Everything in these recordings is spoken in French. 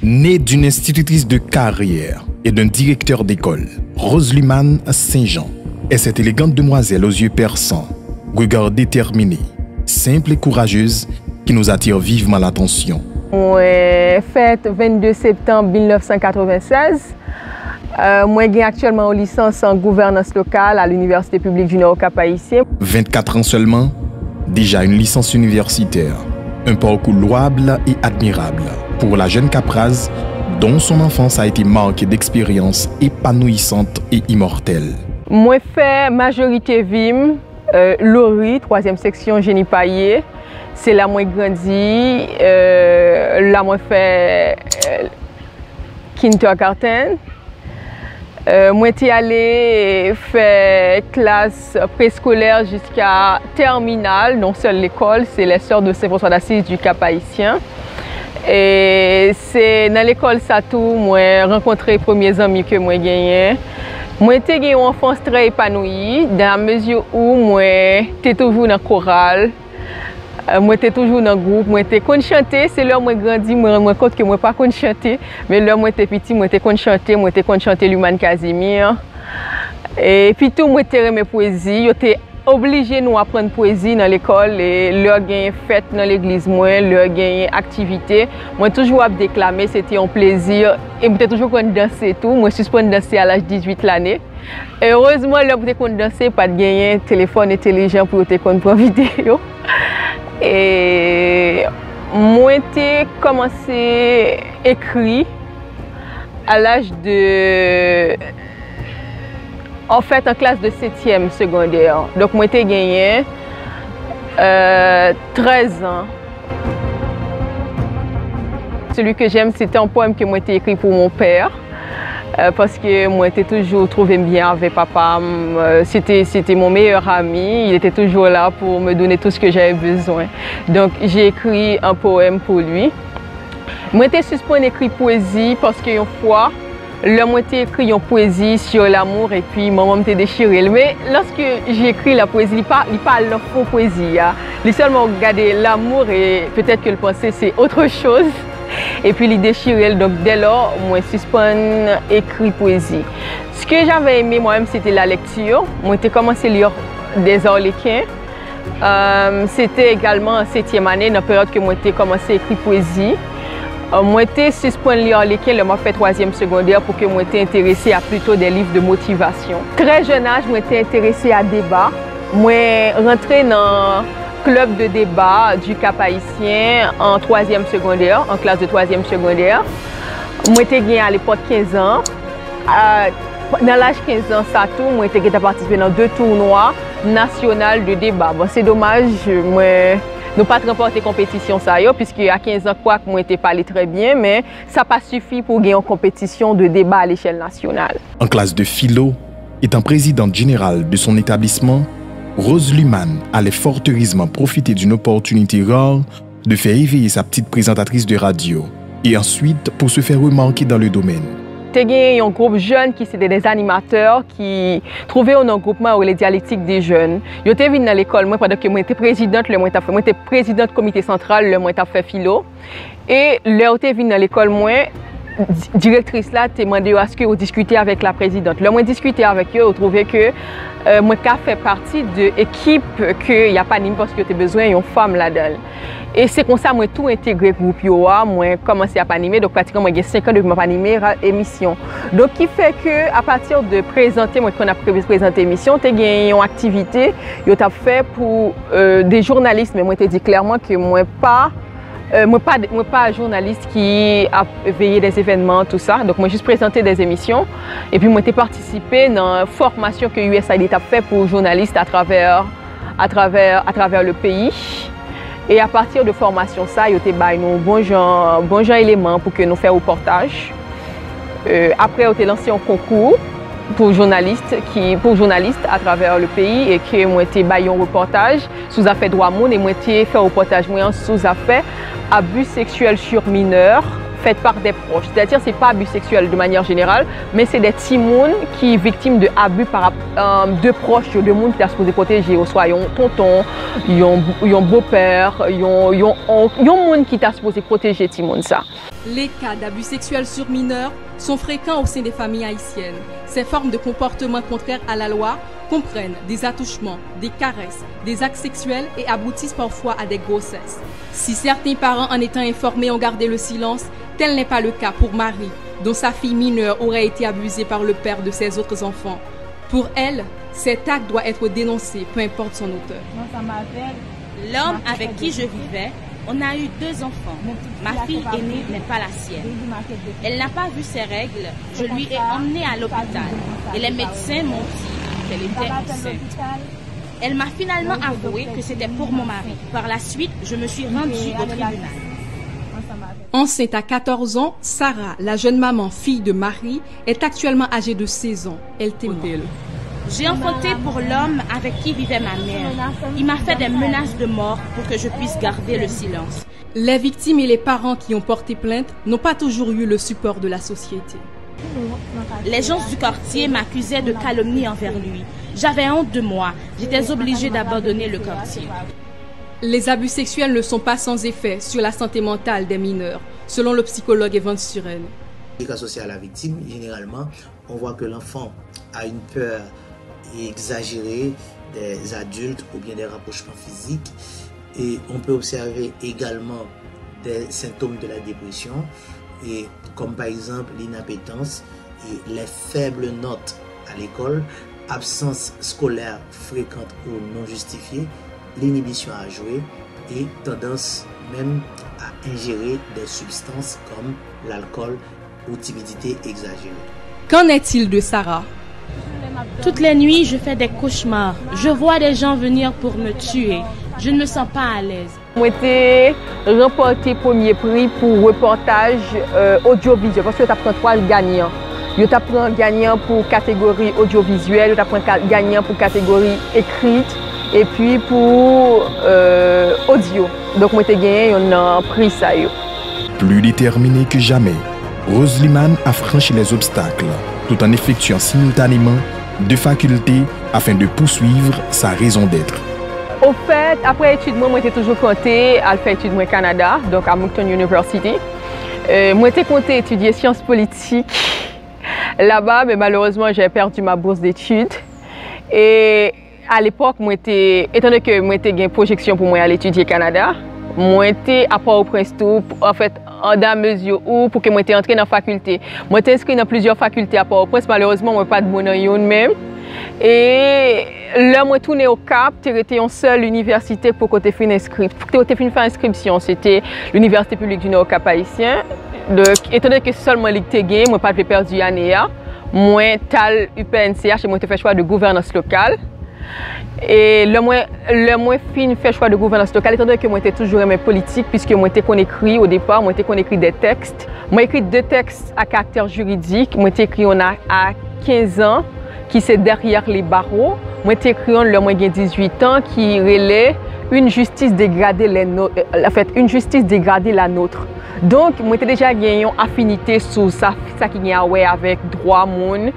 Née d'une institutrice de carrière et d'un directeur d'école, Roselyman Saint-Jean est cette élégante demoiselle aux yeux perçants, regard déterminé, simple et courageuse qui nous attire vivement l'attention. Moi, fête 22 septembre 1996. Moi, j'ai actuellement une licence en gouvernance locale à l'Université publique du Nord-Cap-Haïtien. 24 ans seulement, déjà une licence universitaire. Un parcours louable et admirable pour la jeune Capraz, dont son enfance a été marquée d'expériences épanouissantes et immortelles. Moi, fait majorité VIM, Lori, 3e section génie paillé. C'est là moi grandi. Là moi fait kindergarten. Moi suis allé faire classe préscolaire jusqu'à terminale, non seule l'école, c'est les sœurs de Saint-François d'Assise du Cap-Haïtien. Et c'est dans l'école ça tout, moi rencontré les premiers amis que moi gagné. Moi j'ai eu une enfance très épanouie, dans la mesure où moi j'étais toujours dans le choral. Moi j'étais toujours dans le groupe, moi j'étais con chanter, c'est là où moi grandi, moi me rends compte que moi pas con chanter, mais là moi j'étais petit, moi j'étais con chanter Luman Casimir. Et puis tout moi j'étais mes poésies, j'étais obligé nous apprendre poésie dans l'école et leur gain fête dans l'église moi, leur gain activité. Moi toujours à déclamer, c'était un plaisir et moi toujours con danser tout, moi suspend danser à l'âge de 18 l'année. Heureusement là pour qu'on danser pas de gagner téléphone intelligent pour te prendre vidéo. Et moi j'ai commencé à écrire à l'âge de en fait en classe de 7e secondaire. Donc moi j'ai gagné 13 ans. Celui que j'aime, c'était un poème que moi j'ai écrit pour mon père. Parce que moi j'étais toujours trouvé bien avec papa, c'était mon meilleur ami, il était toujours là pour me donner tout ce que j'avais besoin. Donc j'ai écrit un poème pour lui. Moi j'étais suspendue d'écrire poésie parce qu'une fois, moi j'ai écrit une poésie sur l'amour et puis maman m'a déchiré. Mais lorsque j'ai écrit la poésie, il parle de faux poésie. Il seulement regardé l'amour et peut-être que le pensée c'est autre chose. Et puis il déchirait, donc dès lors, moi suspend écrit poésie. Ce que j'avais aimé moi-même, c'était la lecture. Moi j'ai commencé à lire des Harlequins. C'était également en 7e année, dans la période que moi j'ai commencé à écrire poésie. Moi j'ai suspend lire Harlequins, le m'a fait 3e secondaire pour que moi j'ai intéressé à plutôt des livres de motivation. Très jeune âge, moi j'ai intéressé à débat. Moi rentré dans club de débat du Cap-Haïtien en 3e secondaire, en classe de 3e secondaire. Moi j'étais gagné à l'époque 15 ans. Dans l'âge 15 ans, ça tout, moi j'étais participé dans 2 tournois nationaux de débat. Bon, c'est dommage, moi nous pas remporté compétition ça puisque à 15 ans quoi que moi j'étais parlé très bien, mais ça n'a pas suffi pour gagner une compétition de débat à l'échelle nationale. En classe de philo, étant présidente générale de son établissement, Roselyman allait fort heureusement profiter d'une opportunité rare de faire éveiller sa petite présentatrice de radio et ensuite pour se faire remarquer dans le domaine. Il y a un groupe jeune qui c'était des animateurs qui trouvaient un regroupement où les dialectiques des jeunes. Ils étaient venus dans l'école moi pendant que moi j'étais présidente, moi j'étais présidente comité central, moi j'ai fait philo et là j'étais venue dans l'école moi directrice là t'a demandé à ce que vous discutiez avec la présidente. Là moi discuté avec eux, on trouvait que moi fait partie de l'équipe que y a pas parce que tu as besoin d'une femme là-dedans. Et c'est comme ça moi tout intégré groupe yo, moi commencé à animer donc pratiquement j'ai 5 ans de m'a animer émission. Donc qui fait que à partir de présenter moi qu'on a présenter émission, tu as gagné une activité, yo t'a fait pour des journalistes mais moi t'ai dit clairement que moi pas pas journaliste qui a veillé des événements, tout ça. Donc, moi, juste présenté des émissions. Et puis, moi, j'ai participé dans la formation que USAID a fait pour journalistes à travers le pays. Et à partir de formation, ça, il y a un bon genre éléments pour que nous fassions reportage. Après, on a lancé un concours pour journalistes à travers le pays et que moi j'ai fait un reportage sous affaire droit monde et moi j'ai fait un reportage sous affaire abus sexuels sur mineurs fait par des proches. C'est-à-dire c'est pas abus sexuel de manière générale, mais c'est des petits monde qui sont victimes de abus par de proches, de monde qui sont supposé protéger, soit un tonton, un beau-père, un monde qui est supposé protéger ces monde ça. Les cas d'abus sexuels sur mineurs sont fréquents au sein des familles haïtiennes. Ces formes de comportements contraires à la loi comprennent des attouchements, des caresses, des actes sexuels et aboutissent parfois à des grossesses. Si certains parents en étant informés ont gardé le silence, tel n'est pas le cas pour Marie, dont sa fille mineure aurait été abusée par le père de ses autres enfants. Pour elle, cet acte doit être dénoncé, peu importe son auteur. L'homme avec qui je vivais, on a eu 2 enfants. Ma fille aînée n'est pas la sienne. Elle n'a pas vu ses règles. Je lui ai emmenée à l'hôpital et les médecins m'ont dit qu'elle était enceinte. Elle m'a finalement avoué que c'était pour mon mari. Par la suite, je me suis rendue au tribunal. Enceinte à 14 ans, Sarah, la jeune maman fille de Marie, est actuellement âgée de 16 ans. Elle témoigne. J'ai enfanté pour l'homme avec qui vivait ma mère. Il m'a fait des menaces de mort pour que je puisse garder le silence. Les victimes et les parents qui ont porté plainte n'ont pas toujours eu le support de la société. Les gens du quartier m'accusaient de calomnie envers lui. J'avais honte de moi. J'étais obligée d'abandonner le quartier. Les abus sexuels ne sont pas sans effet sur la santé mentale des mineurs, selon le psychologue Evan Suren. Associé à la victime, généralement, on voit que l'enfant a une peur exagérée des adultes ou bien des rapprochements physiques. Et on peut observer également des symptômes de la dépression, et comme par exemple l'inappétence et les faibles notes à l'école, absence scolaire fréquente ou non justifiée, l'inhibition à jouer et tendance même à ingérer des substances comme l'alcool ou timidité exagérée. Qu'en est-il de Sarah? Toutes les nuits, je fais des cauchemars. Je vois des gens venir pour me tuer. Je ne me sens pas à l'aise. Moi, j'ai remporté le premier prix pour reportage audiovisuel parce que tu apprends 3 gagnants. Tu apprends gagnant pour catégorie audiovisuelle, tu apprends gagnant pour catégorie écrite et puis pour audio. Donc, moi, j'ai gagné un prix ça. Plus déterminée que jamais, Rose Liman a franchi les obstacles tout en effectuant simultanément 2 facultés afin de poursuivre sa raison d'être. Au fait, après études, moi j'étais toujours compté à faire études au Canada, donc à Moncton University. Moi j'étais compté étudier sciences politiques là-bas, mais malheureusement j'ai perdu ma bourse d'études. Et à l'époque, étant donné que moi j'étais une projection pour moi aller étudier au Canada, moi j'étais à Port-au-Prince tout, en fait, en dans mesure où pour que moi j'étais entré dans la faculté. Moi j'étais inscrit dans plusieurs facultés à Port-au-Prince, malheureusement moi pas de bon en même. Et là, moi, tourné au Cap, j'étais une seule université pour que tu faire inscription. C'était l'Université publique du Nord Cap haïtien. Donc, étant donné que seulement l'ICT gagné, moi, pas perdu l'année. Moi, tal UPNCH, et moi, j'ai fait choix de gouvernance locale. Et le moins fin fait choix de gouvernance locale, étant donné que moi, j'étais toujours aimé politique, puisque moi, j'étais qu'on écrit au départ, moi, j'étais qu'on écrit des textes. Moi, j'ai écrit 2 textes à caractère juridique. Moi, j'ai écrit à 15 ans. Qui c'est derrière les barreaux. Moi, j'ai écrit le moins de 18 ans qui relaie une justice dégradée la nôtre. Donc, moi, j'ai déjà gagné une affinité sur ça qui a avec droit monde.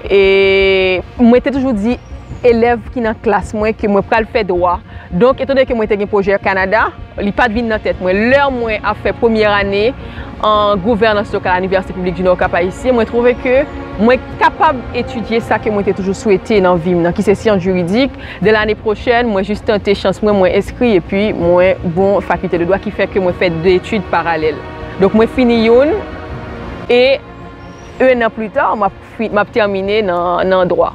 Et moi, j'ai toujours dit élève qui dans la classe moi que moi pas le faire droit. Donc, étant donné que moi j'ai un projet au Canada, il n'est pas de vide dans la tête. Moi, l'heure moi a fait première année en gouvernance locale à l'Université publique du Nord Cap haïtien, moi trouvé que moi capable d'étudier ça que moi j'ai toujours souhaité dans la vie, qui c'est sciences juridiques. De l'année prochaine, moi juste tenté chance moi inscrit et puis moi bon faculté de droit qui fait que moi fait 2 études parallèles. Donc moi fini une et 1 an plus tard, m'a terminé dans droit.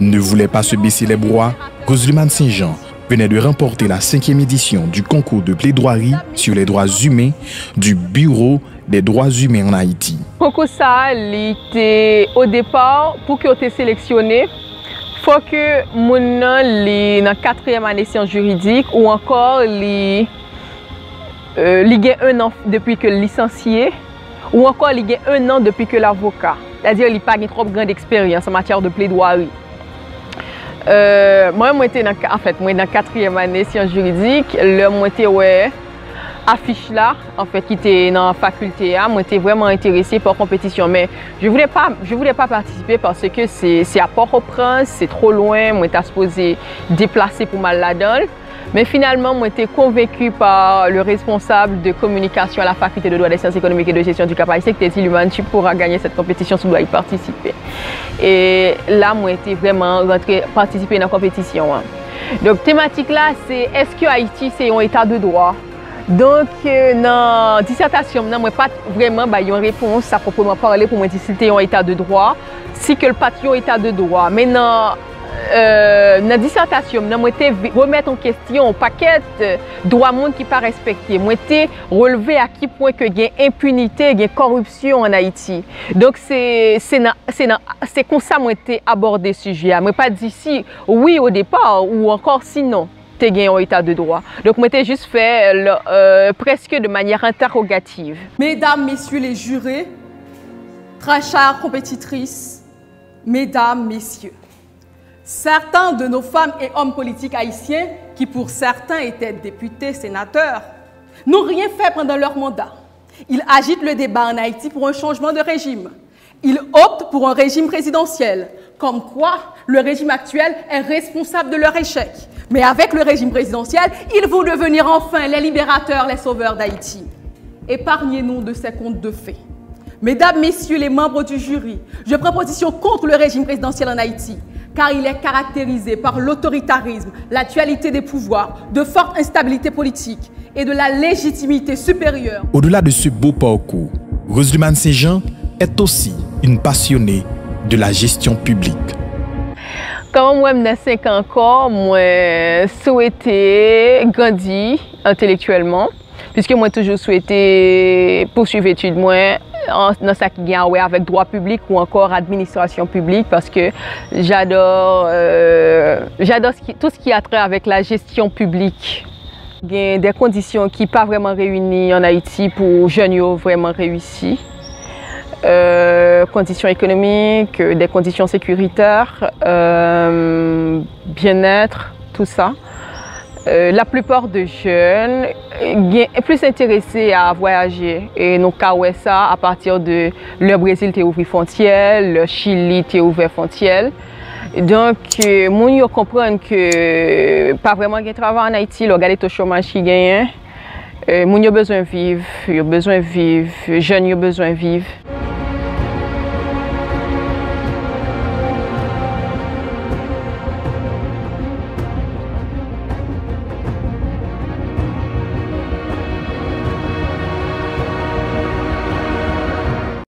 Ne voulait pas se baisser les bras, Rose Liman Saint-Jean venait de remporter la 5e édition du concours de plaidoirie sur les droits humains du Bureau des droits humains en Haïti. Le concours ça, était au départ, pour que tu sélectionné, il faut que mon nom est dans la 4e année sciences juridiques ou encore il y a 1 an depuis que licencié ou encore il y a 1 an depuis que l'avocat. C'est-à-dire qu'il n'a pas trop grande expérience en matière de plaidoirie. Moi, j'étais dans la 4e année sciences juridiques. Moi, j'étais affiche là, en fait, qui était dans la faculté. Moi, j'étais vraiment intéressée par la compétition. Mais je voulais pas participer parce que c'est à Port-au-Prince, c'est trop loin. Moi, j'étais supposée déplacer pour mal là-dedans. Mais finalement, moi, j'étais convaincue par le responsable de communication à la faculté de droit des sciences économiques et de gestion du Cap-Haïtien, qui était dit, Luman, tu pourras gagner cette compétition, tu dois y participer. Et là, moi, j'étais vraiment rentrée participer dans la compétition. Donc, thématique là, c'est est-ce que Haïti, c'est un état de droit? Donc, dans la dissertation, je n'ai pas vraiment une réponse à proprement parler pour me dire si c'était un état de droit, si que le patio est un état de droit. Mais dans la dissertation, je remettre en question un paquet de droits monde qui ne sont pas respectés. Je relevé à quel point il y a impunité, il y a corruption en Haïti. Donc, c'est comme ça que j'ai abordé ce sujet. Je n'ai pas dit si oui au départ ou encore sinon. Tu gagné un état de droit. Donc, moi, j'ai juste fait presque de manière interrogative. Mesdames, messieurs les jurés, très chères compétitrices, mesdames, messieurs, certains de nos femmes et hommes politiques haïtiens, qui pour certains étaient députés, sénateurs, n'ont rien fait pendant leur mandat. Ils agitent le débat en Haïti pour un changement de régime. Ils optent pour un régime présidentiel, comme quoi le régime actuel est responsable de leur échec. Mais avec le régime présidentiel, ils vont devenir enfin les libérateurs, les sauveurs d'Haïti. Épargnez-nous de ces contes de fées. Mesdames, messieurs les membres du jury, je prends position contre le régime présidentiel en Haïti, car il est caractérisé par l'autoritarisme, la dualité des pouvoirs, de forte instabilité politique et de la légitimité supérieure. Au-delà de ce beau parcours, Roselyman Saint-Jean est aussi une passionnée de la gestion publique. Quand moi, j'ai 5 ans encore, moi souhaitais grandir intellectuellement, puisque moi toujours souhaité poursuivre les études dans ce qui a à voir avec droit public ou encore administration publique, parce que j'adore tout ce qui a trait avec la gestion publique. Il y a des conditions qui ne sont pas vraiment réunies en Haïti pour jeunes vraiment réussir. Conditions économiques, des conditions sécuritaires, bien-être, tout ça. La plupart des jeunes sont plus intéressés à voyager et nous avons ça à partir de le Brésil qui a ouvert frontière, le Chili qui a ouvert frontière. Donc, nous comprenons que pas vraiment de travail en Haïti, regardez le chômage qui gagne. Nous avons besoin de vivre, jeunes ont besoin de vivre.